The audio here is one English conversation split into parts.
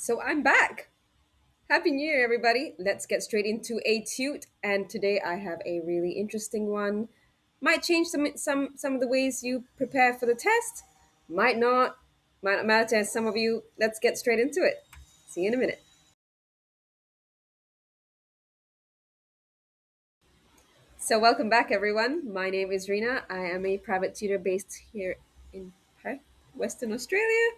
So I'm back. Happy New Year, everybody. Let's get straight into a tute. And today I have a really interesting one. Might change some of the ways you prepare for the test. Might not matter to some of you. Let's get straight into it. See you in a minute. So welcome back, everyone. My name is Rena. I am a private tutor based here in Perth, Western Australia,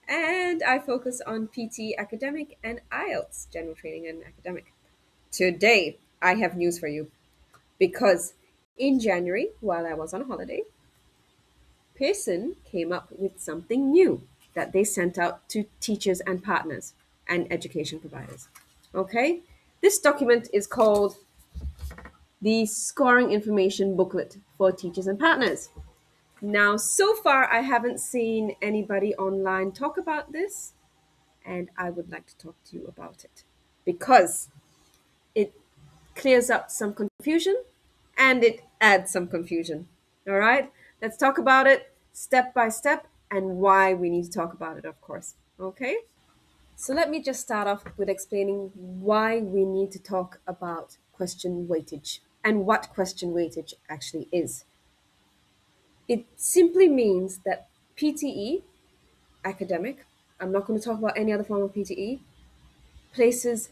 and I focus on PT academic and IELTS, general training and academic. Today, I have news for you because in January, while I was on holiday, Pearson came up with something new that they sent out to teachers and partners and education providers. Okay? This document is called the Scoring Information Booklet for Teachers and Partners. Now, so far, I haven't seen anybody online talk about this, and I would like to talk to you about it because it clears up some confusion and it adds some confusion. All right, let's talk about it step by step and why we need to talk about it, of course. Okay, so let me just start off with explaining why we need to talk about question weightage and what question weightage actually is. It simply means that PTE, academic, I'm not going to talk about any other form of PTE, places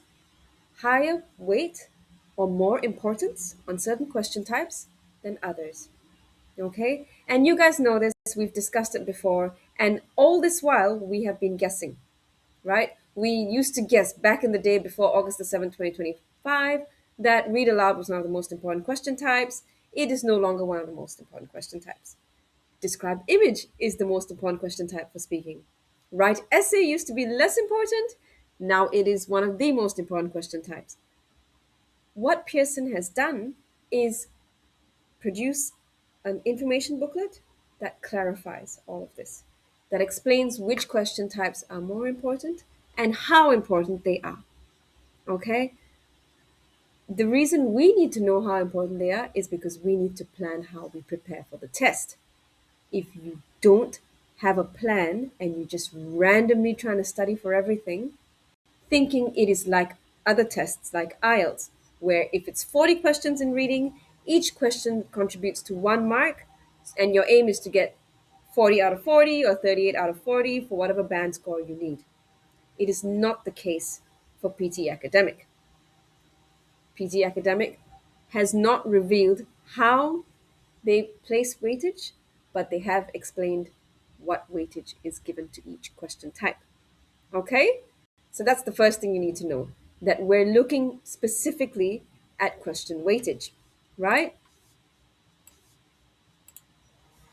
higher weight or more importance on certain question types than others. Okay? And you guys know this, we've discussed it before, and all this while we have been guessing, right? We used to guess back in the day before August the 7th, 2025, that read aloud was one of the most important question types. It is no longer one of the most important question types. Describe image is the most important question type for speaking. Write essay used to be less important. Now it is one of the most important question types. What Pearson has done is produce an information booklet that clarifies all of this, that explains which question types are more important and how important they are. Okay? The reason we need to know how important they are is because we need to plan how we prepare for the test. If you don't have a plan and you just randomly trying to study for everything, thinking it is like other tests like IELTS, where if it's 40 questions in reading, each question contributes to 1 mark, and your aim is to get 40 out of 40 or 38 out of 40 for whatever band score you need. It is not the case for PT Academic. PT Academic has not revealed how they place weightage, but they have explained what weightage is given to each question type. Okay? So that's the first thing you need to know, that we're looking specifically at question weightage, right?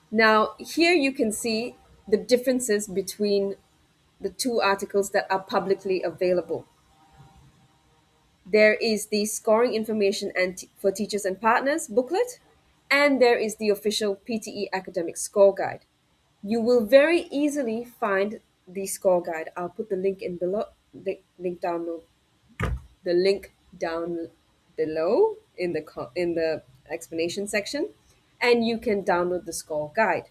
Now, here you can see the differences between the two articles that are publicly available. There is the scoring information for teachers and partners booklet, and there is the official PTE academic score guide. You will very easily find the score guide. I'll put the link in below, the link down below in the explanation section, and you can download the score guide.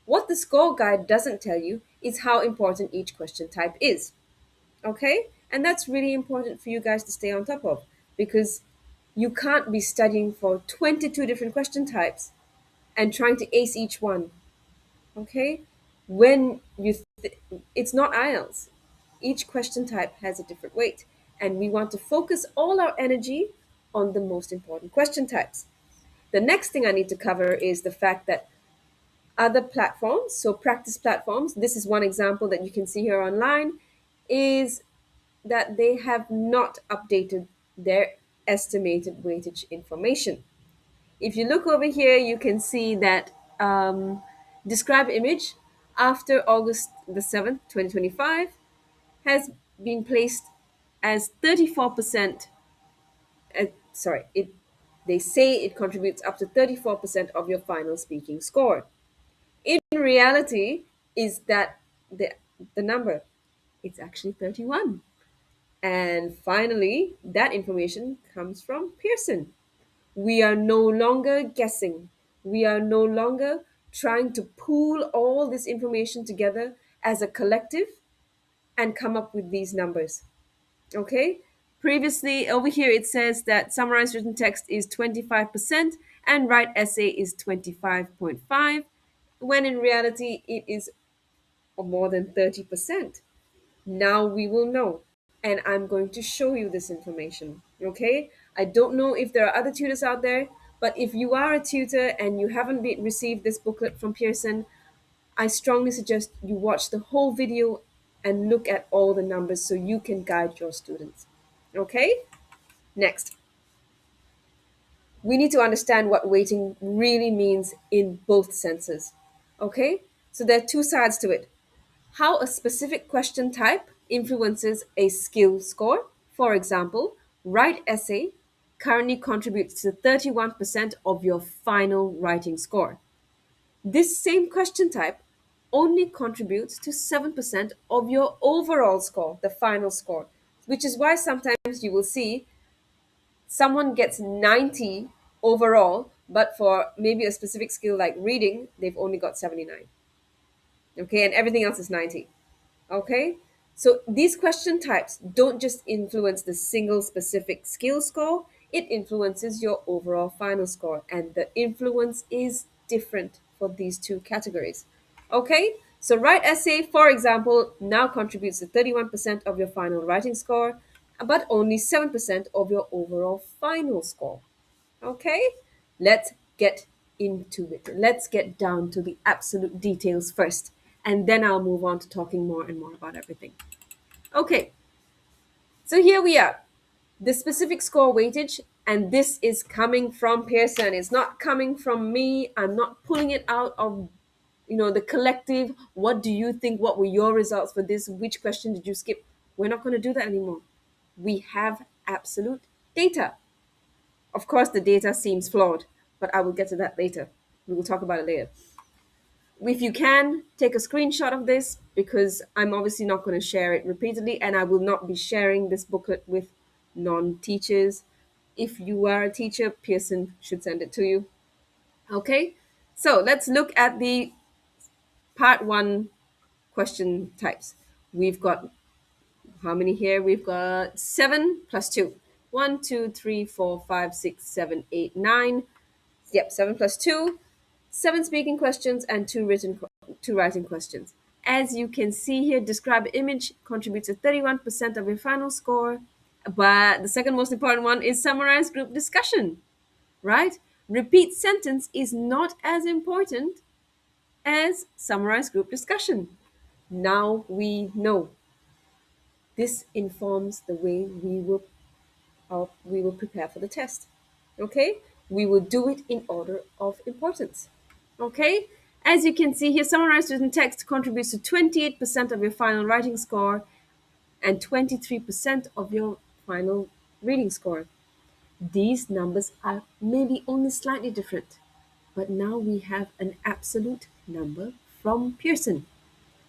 What the score guide doesn't tell you is how important each question type is. Okay? And that's really important for you guys to stay on top of, because you can't be studying for 22 different question types and trying to ace each one. Okay? When it's not IELTS. Each question type has a different weight, and we want to focus all our energy on the most important question types. The next thing I need to cover is the fact that other platforms, so practice platforms, this is one example that you can see here online, is that they have not updated their estimated weightage information. If you look over here, you can see that describe image after August the 7th, 2025, has been placed as 34%. Sorry, they say it contributes up to 34% of your final speaking score. In reality, is that the number? It's actually 31. And finally, that information comes from Pearson. We are no longer guessing. We are no longer trying to pool all this information together as a collective and come up with these numbers. Okay? Previously, over here it says that summarized written text is 25% and write essay is 25.5, when in reality it is more than 30%. Now we will know. And I'm going to show you this information. Okay? I don't know if there are other tutors out there, but if you are a tutor and you haven't received this booklet from Pearson, I strongly suggest you watch the whole video and look at all the numbers so you can guide your students. Okay? Next, we need to understand what weighting really means in both senses. Okay? So there are two sides to it. How a specific question type influences a skill score. For example, write essay currently contributes to 31% of your final writing score. This same question type only contributes to 7% of your overall score, the final score, which is why sometimes you will see someone gets 90 overall, but for maybe a specific skill like reading, they've only got 79. Okay, and everything else is 90. Okay, so these question types don't just influence the single specific skill score, it influences your overall final score, and the influence is different for these two categories. Okay, so write essay, for example, now contributes to 31% of your final writing score, but only 7% of your overall final score. Okay, let's get into it. Let's get down to the absolute details first, and then I'll move on to talking more and more about everything. Okay, so here we are, the specific score weightage, and this is coming from Pearson. It's not coming from me. I'm not pulling it out of the collective. What do you think? What were your results for this? Which question did you skip? We're not going to do that anymore. We have absolute data. Of course, the data seems flawed, but I will get to that later. We will talk about it later. If you can, take a screenshot of this because I'm obviously not going to share it repeatedly, and I will not be sharing this booklet with non teachers. If you are a teacher, Pearson should send it to you. Okay, so let's look at the part one question types. We've got how many here? We've got 7 plus 2. 1, 2, 3, 4, 5, 6, 7, 8, 9. Yep, 7 plus 2. 7 speaking questions and 2 writing questions. As you can see here, describe image contributes to 31% of your final score. But the second most important one is summarize group discussion, right? Repeat sentence is not as important as summarize group discussion. Now we know. This informs the way we will prepare for the test. Okay? We will do it in order of importance. Okay? As you can see here, summarized written text contributes to 28% of your final writing score and 23% of your final reading score. These numbers are maybe only slightly different, but now we have an absolute number from Pearson.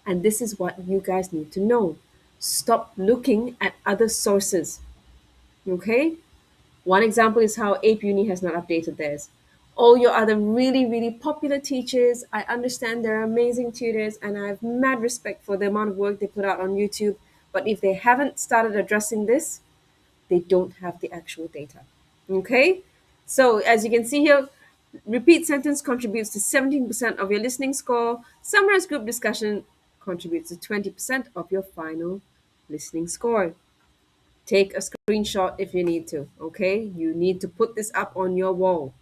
And this is what you guys need to know. Stop looking at other sources. Okay? One example is how Ape Uni has not updated theirs. All your other really, really popular teachers, I understand they're amazing tutors and I have mad respect for the amount of work they put out on YouTube. But if they haven't started addressing this, they don't have the actual data. Okay? So as you can see here, repeat sentence contributes to 17% of your listening score. Summarize group discussion contributes to 20% of your final listening score. Take a screenshot if you need to, okay? You need to put this up on your wall,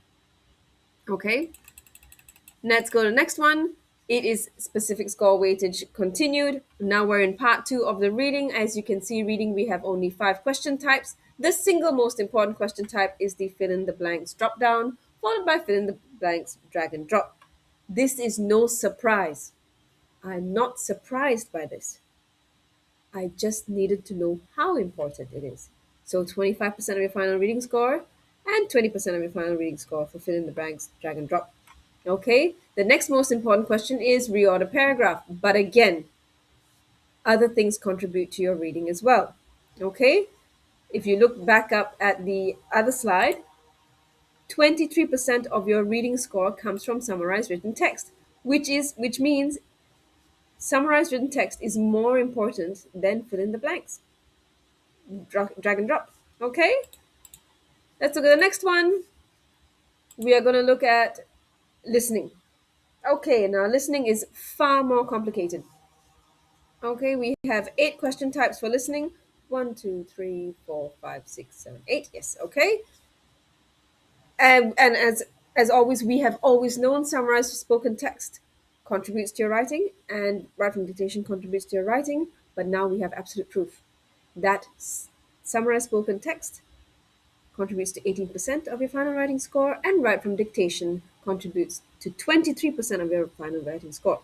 okay? Let's go to the next one. It is specific score weightage continued. Now we're in part two of the reading. As you can see, reading, we have only 5 question types. The single most important question type is the fill in the blanks drop down, followed by fill in the blanks drag and drop. This is no surprise. I'm not surprised by this. I just needed to know how important it is. So 25% of your final reading score and 20% of your final reading score for fill in the blanks, drag and drop. Okay, the next most important question is reorder paragraph. But again, other things contribute to your reading as well. Okay, if you look back up at the other slide, 23% of your reading score comes from summarized written text, which means Summarized written text is more important than fill in the blanks. Drag and drop. Okay, let's look at the next one. We are going to look at listening. Okay, now listening is far more complicated. Okay, we have 8 question types for listening. One, two, three, four, five, six, seven, eight. Yes, okay. And as always, we have always known summarized spoken text contributes to your writing, and writing dictation contributes to your writing. But now we have absolute proof that summarized spoken text contributes to 18% of your final writing score, and write from dictation contributes to 23% of your final writing score.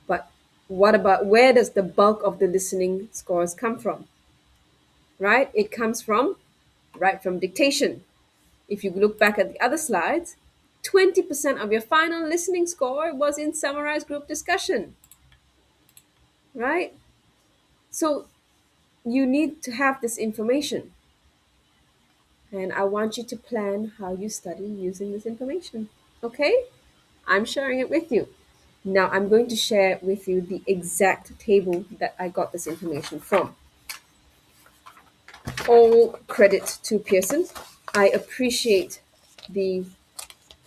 But what about where does the bulk of the listening scores come from? Right? It comes from write from dictation. If you look back at the other slides, 20% of your final listening score was in summarized group discussion. Right? So you need to have this information. And I want you to plan how you study using this information. Okay? I'm sharing it with you. Now I'm going to share with you the exact table that I got this information from. All credit to Pearson. I appreciate the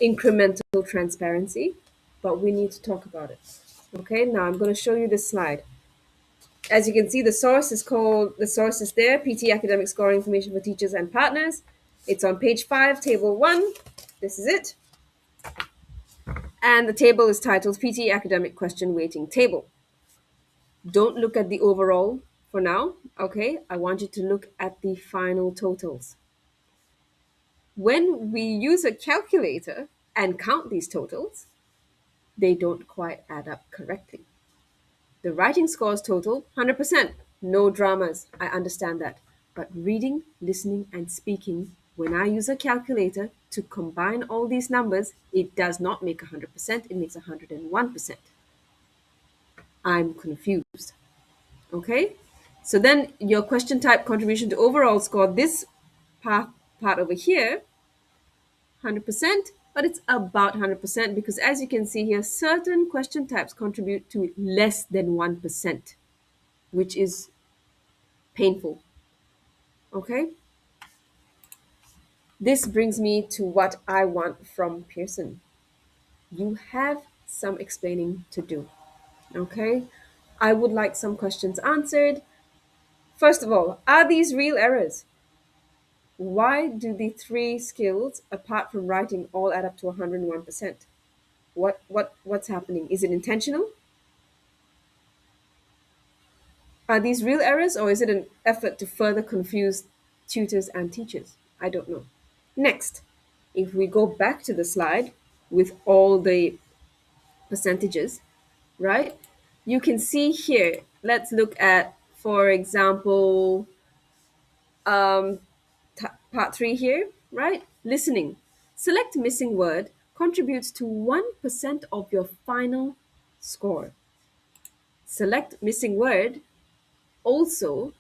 incremental transparency, but we need to talk about it. Okay, now I'm going to show you this slide. As you can see, the source is there, PT Academic Scoring Information for Teachers and Partners. It's on page 5, table 1. This is it. And the table is titled PT Academic Question Weighting Table. Don't look at the overall for now, okay? I want you to look at the final totals. When we use a calculator and count these totals, they don't quite add up correctly. The writing scores total 100%. No dramas. I understand that. But reading, listening, and speaking, when I use a calculator to combine all these numbers, it does not make 100%, it makes 101%. I'm confused. Okay? So then your question type contribution to overall score, this part over here, 100%, but it's about 100% because as you can see here, certain question types contribute to less than 1%, which is painful. Okay? This brings me to what I want from Pearson. You have some explaining to do. Okay? I would like some questions answered. First of all, are these real errors? Why do the 3 skills, apart from writing, all add up to 101%? What's happening? Is it intentional? Are these real errors, or is it an effort to further confuse tutors and teachers? I don't know. Next, if we go back to the slide with all the percentages, right? You can see here, let's look at, for example, um, part 3 here, right? Listening. Select missing word contributes to 1% of your final score. Select missing word also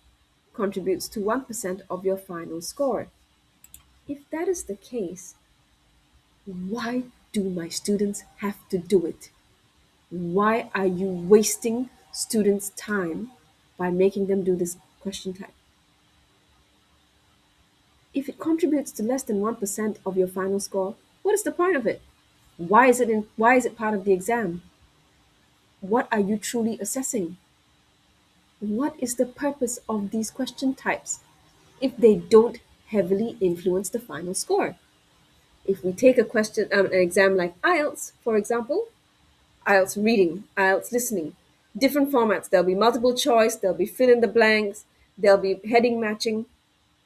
contributes to 1% of your final score. If that is the case, why do my students have to do it? Why are you wasting students' time by making them do this question type? If it contributes to less than 1% of your final score, what is the point of it? Why is it part of the exam? What are you truly assessing? What is the purpose of these question types if they don't heavily influence the final score? If we take an exam like IELTS, for example, IELTS reading, IELTS listening, different formats. There'll be multiple choice, there'll be fill in the blanks, there'll be heading matching.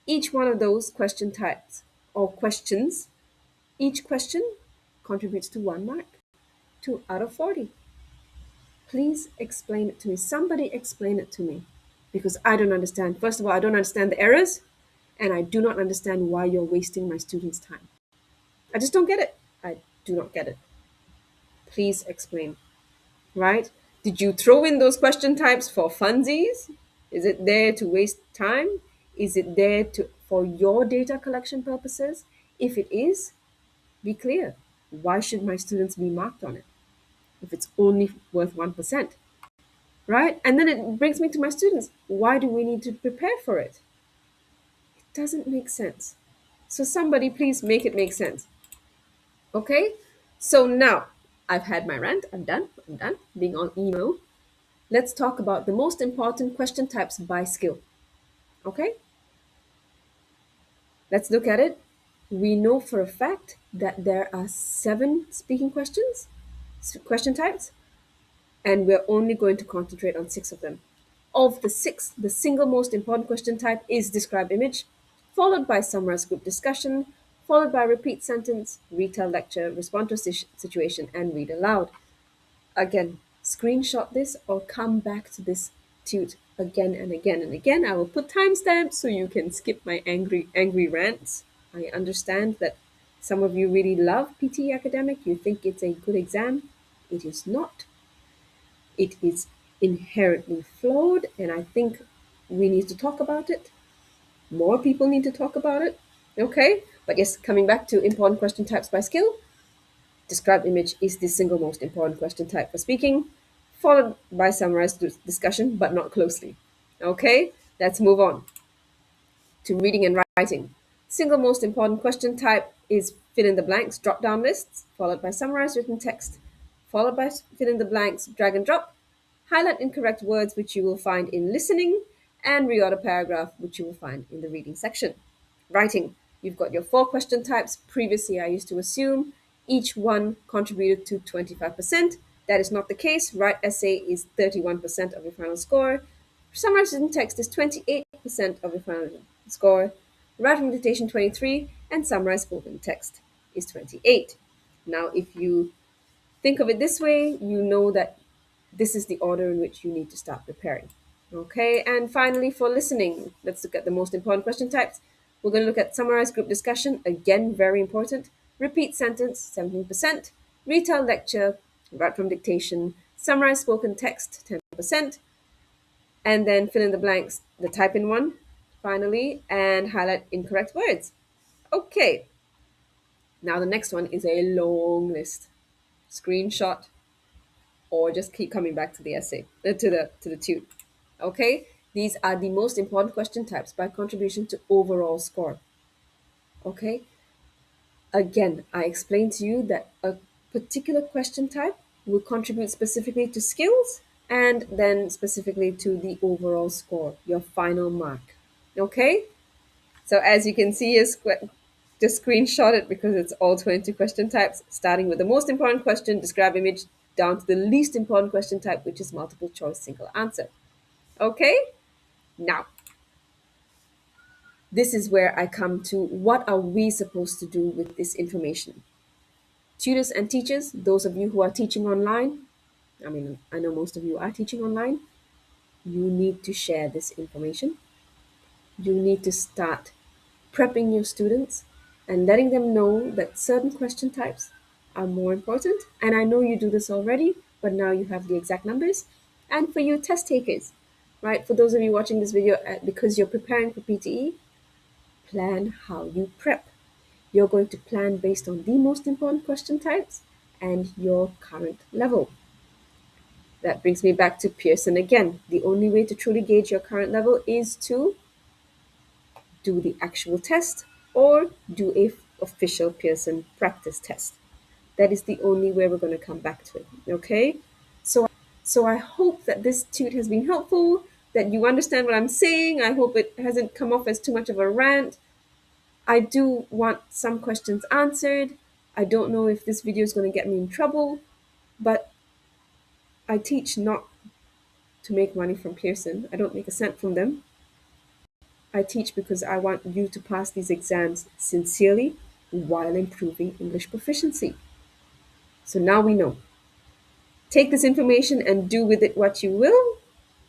Each one of those question types or questions, each question contributes to 1 mark, 2 out of 40. Please explain it to me. Somebody explain it to me because I don't understand. First of all, I don't understand the errors and I do not understand why you're wasting my students' time. I just don't get it. I do not get it. Please explain. Right? Did you throw in those question types for funsies? Is it there to waste time? Is it there for your data collection purposes? If it is, be clear. Why should my students be marked on it? if it's only worth 1%, right? And then it brings me to my students. Why do we need to prepare for it? It doesn't make sense. So somebody please make it make sense. Okay? So now I've had my rant. I'm done. I'm done being on emo. Let's talk about the most important question types by skill. Okay? Let's look at it. We know for a fact that there are 7 speaking questions, question types, and we're only going to concentrate on 6 of them. Of the 6, the single most important question type is describe image, followed by summarize group discussion, followed by repeat sentence, retell lecture, respond to situation, and read aloud. Again, screenshot this or come back to this tute again and again and again. I will put timestamps so you can skip my angry rants. I understand that some of you really love PTE academic. You think it's a good exam. It is not. It is inherently flawed, and I think we need to talk about it. More people need to talk about it. Okay? But yes, coming back to important question types by skill, described image is the single most important question type for speaking, followed by summarized discussion, but not closely. Okay? Let's move on to reading and writing. Single most important question type is fill in the blanks drop down lists, followed by summarized written text, followed by fill in the blanks drag and drop, highlight incorrect words which you will find in listening, and reorder paragraph which you will find in the reading section. Writing, you've got your 4 question types. Previously, I used to assume each one contributed to 25%. That is not the case. Write essay is 31% of your final score. Summarized written text is 28% of your final score. Writing dictation 23, and summarized spoken text is 28. Now, if you think of it this way, you know that this is the order in which you need to start preparing. Okay, and finally for listening, let's look at the most important question types. We're going to look at summarized group discussion, again, very important. Repeat sentence, 17%. Retell lecture, write from dictation. Summarize spoken text, 10%. And then fill in the blanks, the type in one, finally, and highlight incorrect words. Okay, now the next one is a long list. Screenshot or just keep coming back to the essay, to the tute. Okay, these are the most important question types by contribution to overall score. Okay, again, I explained to you that a particular question type will contribute specifically to skills and then specifically to the overall score, your final mark. Okay, so as you can see, just screenshot it because it's all 20 question types, starting with the most important question, describe image, down to the least important question type, which is multiple choice single answer. Okay, now this is where I come to what are we supposed to do with this information? Tutors and teachers, those of you who are teaching online, I mean, I know most of you are teaching online, you need to share this information. You need to start prepping your students and letting them know that certain question types are more important. And I know you do this already, but now you have the exact numbers. And for you test takers, right? For those of you watching this video, because you're preparing for PTE, plan how you prep. You're going to plan based on the most important question types and your current level. That brings me back to Pearson again. The only way to truly gauge your current level is to do the actual test or do a official Pearson practice test. That is the only way we're going to come back to it. Okay? So I hope that this tute has been helpful, that you understand what I'm saying. I hope it hasn't come off as too much of a rant. I do want some questions answered. I don't know if this video is going to get me in trouble, but I teach not to make money from Pearson. I don't make a cent from them. I teach because I want you to pass these exams sincerely while improving English proficiency. So now we know. Take this information and do with it what you will.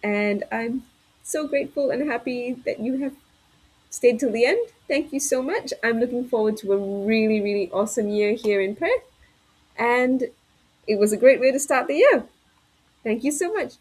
And I'm so grateful and happy that you have stayed till the end. Thank you so much. I'm looking forward to a really, really awesome year here in Perth. And it was a great way to start the year. Thank you so much.